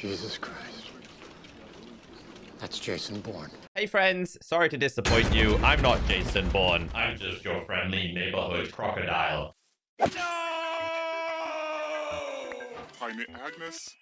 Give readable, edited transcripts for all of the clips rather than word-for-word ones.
Jesus Christ. That's Jason Bourne. Hey friends, sorry to disappoint you. I'm not Jason Bourne. I'm just your friendly neighborhood crocodile. Tiny Agnes.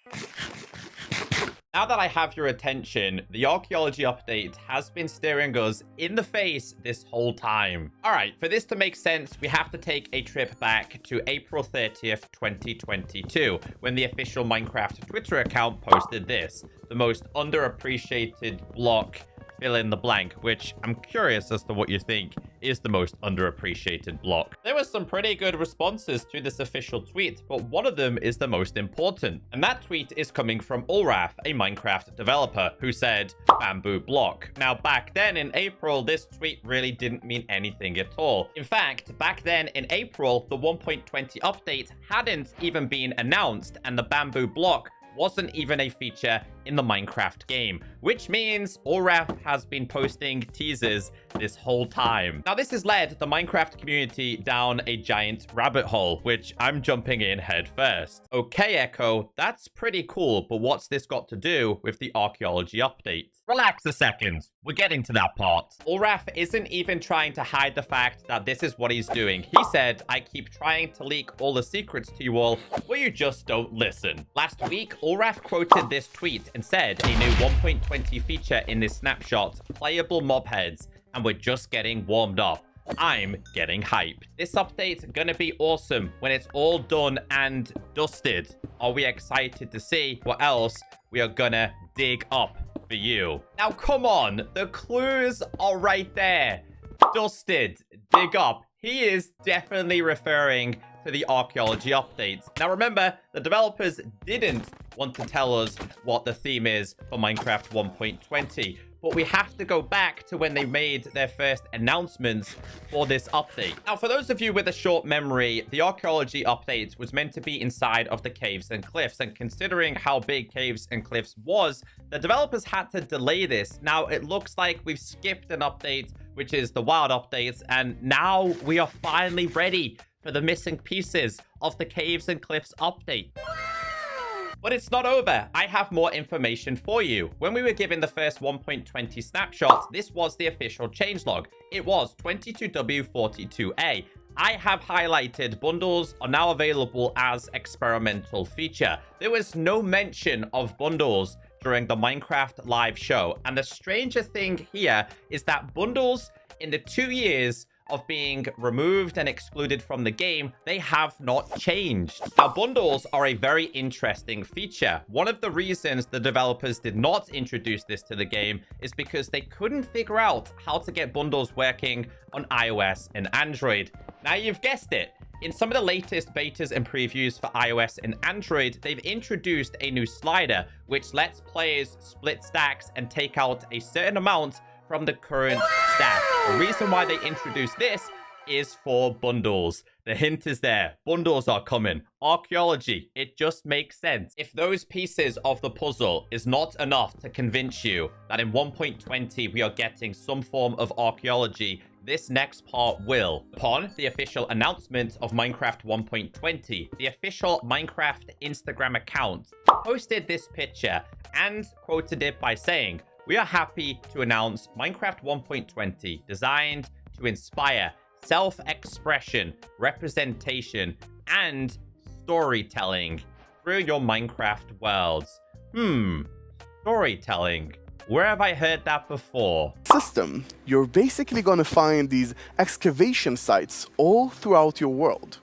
Now that I have your attention, the archaeology update has been staring us in the face this whole time. Alright, for this to make sense, we have to take a trip back to April 30th, 2022, when the official Minecraft Twitter account posted this, the most underappreciated block fill in the blank, which I'm curious as to what you think is the most underappreciated block. There were some pretty good responses to this official tweet, but one of them is the most important. And that tweet is coming from Ulraf, a Minecraft developer, who said, bamboo block. Now, back then in April, this tweet really didn't mean anything at all. In fact, back then in April, the 1.20 update hadn't even been announced, and the bamboo block wasn't even a feature in the Minecraft game, which means Ulraf has been posting teasers this whole time. Now, this has led the Minecraft community down a giant rabbit hole, which I'm jumping in head first. Okay, Echo, that's pretty cool, but what's this got to do with the archaeology update? Relax a second. We're getting to that part. Ulraf isn't even trying to hide the fact that this is what he's doing. He said, I keep trying to leak all the secrets to you all, but you just don't listen. Last week, Ulraf quoted this tweet and said a new 1.20 feature in this snapshot, playable mob heads, and we're just getting warmed up. I'm getting hyped. This update's gonna be awesome when it's all done and dusted. Are we excited to see what else we are gonna dig up for you? Now, come on, the clues are right there. Dusted, dig up. He is definitely referring to the archaeology updates. Now, remember, the developers didn't want to tell us what the theme is for Minecraft 1.20, but we have to go back to when they made their first announcements for this update. Now, for those of you with a short memory, the archaeology update was meant to be inside of the caves and cliffs, and considering how big caves and cliffs was, the developers had to delay this. Now, it looks like we've skipped an update, which is the wild updates, and now we are finally ready for the missing pieces of the caves and cliffs update. But it's not over. I have more information for you. When we were given the first 1.20 snapshot, this was the official changelog. It was 22W42A. I have highlighted bundles are now available as experimental feature. There was no mention of bundles during the Minecraft live show. And the stranger thing here is that bundles in the 2 years of being removed and excluded from the game, they have not changed. Now, bundles are a very interesting feature. One of the reasons the developers did not introduce this to the game is because they couldn't figure out how to get bundles working on iOS and Android. Now, you've guessed it. In some of the latest betas and previews for iOS and Android, they've introduced a new slider, which lets players split stacks and take out a certain amount from the current stack. The reason why they introduced this is for bundles. The hint is there. Bundles are coming. Archaeology, it just makes sense. If those pieces of the puzzle is not enough to convince you that in 1.20 we are getting some form of archaeology, this next part will. Upon the official announcement of Minecraft 1.20, the official Minecraft Instagram account posted this picture and quoted it by saying, "We are happy to announce Minecraft 1.20, designed to inspire self-expression, representation, and storytelling through your Minecraft worlds." Storytelling. Where have I heard that before? System, you're basically gonna find these excavation sites all throughout your world.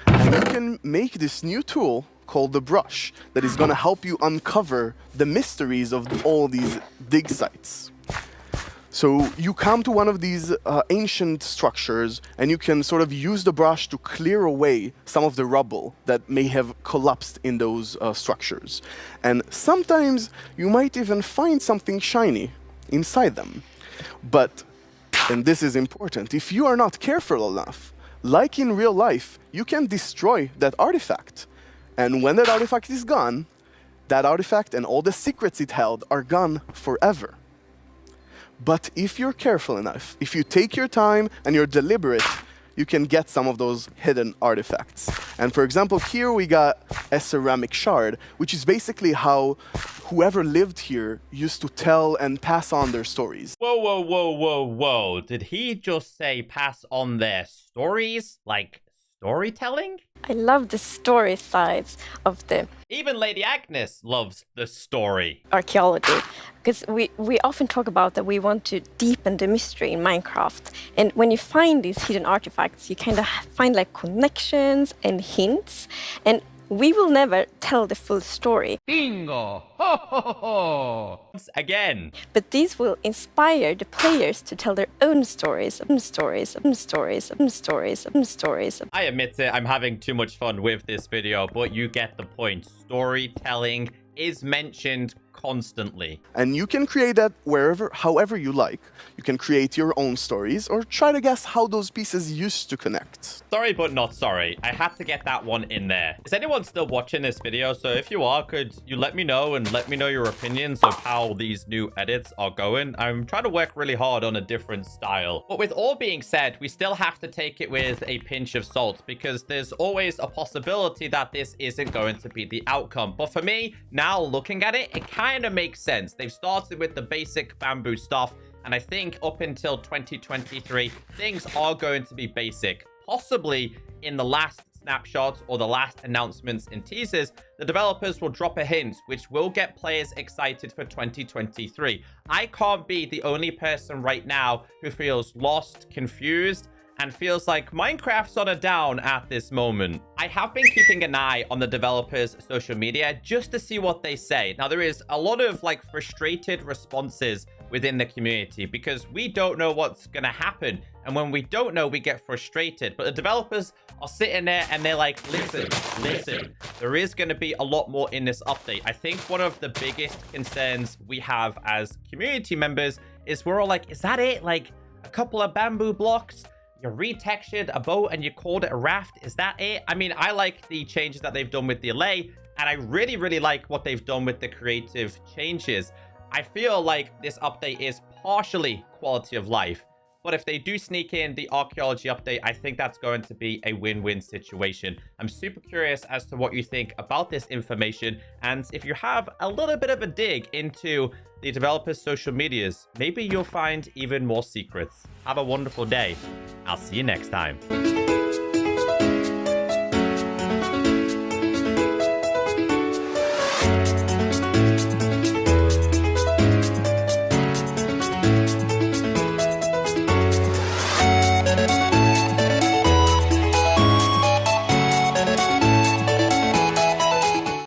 And you can make this new tool called the brush that is gonna help you uncover the mysteries of all these dig sites. So you come to one of these ancient structures and you can sort of use the brush to clear away some of the rubble that may have collapsed in those structures. And sometimes you might even find something shiny inside them. But, and this is important, if you are not careful enough, like in real life, you can destroy that artifact. And when that artifact is gone, that artifact and all the secrets it held are gone forever. But if you're careful enough, if you take your time and you're deliberate, you can get some of those hidden artifacts. And for example, here we got a ceramic shard, which is basically how whoever lived here used to tell and pass on their stories. Whoa, whoa, whoa, whoa, whoa. Did he just say pass on their stories? Like storytelling? I love the story sides of the Even Lady Agnes loves the story. archaeology, because we often talk about that we want to deepen the mystery in Minecraft, and when you find these hidden artifacts you kind of find like connections and hints, and we will never tell the full story. Bingo! Ho, ho, ho, ho. Once again. But these will inspire the players to tell their own stories. I admit it, I'm having too much fun with this video, but you get the point. Storytelling is mentioned constantly. And you can create that however you like. You can create your own stories or try to guess how those pieces used to connect. Sorry, but not sorry. I had to get that one in there. Is anyone still watching this video? So if you are, could you let me know and let me know your opinions of how these new edits are going? I'm trying to work really hard on a different style. But with all being said, we still have to take it with a pinch of salt because there's always a possibility that this isn't going to be the outcome. But for me, now looking at it, it kind of makes sense. They've started with the basic bamboo stuff, and I think up until 2023, things are going to be basic. Possibly in the last snapshots or the last announcements and teasers, the developers will drop a hint, which will get players excited for 2023. I can't be the only person right now who feels lost, confused, and feels like Minecraft's on a down at this moment. I have been keeping an eye on the developers' social media just to see what they say. Now, there is a lot of like frustrated responses within the community because we don't know what's gonna happen. And when we don't know, we get frustrated. But the developers are sitting there and they're like, listen, there is gonna be a lot more in this update. I think one of the biggest concerns we have as community members is we're all like, is that it? Like a couple of bamboo blocks? You retextured a boat and you called it a raft. Is that it? I mean, I like the changes that they've done with the allay, and I really, really like what they've done with the creative changes. I feel like this update is partially quality of life, but if they do sneak in the archaeology update, I think that's going to be a win-win situation. I'm super curious as to what you think about this information, and if you have a little bit of a dig into the developers' social medias, maybe you'll find even more secrets. Have a wonderful day. I'll see you next time.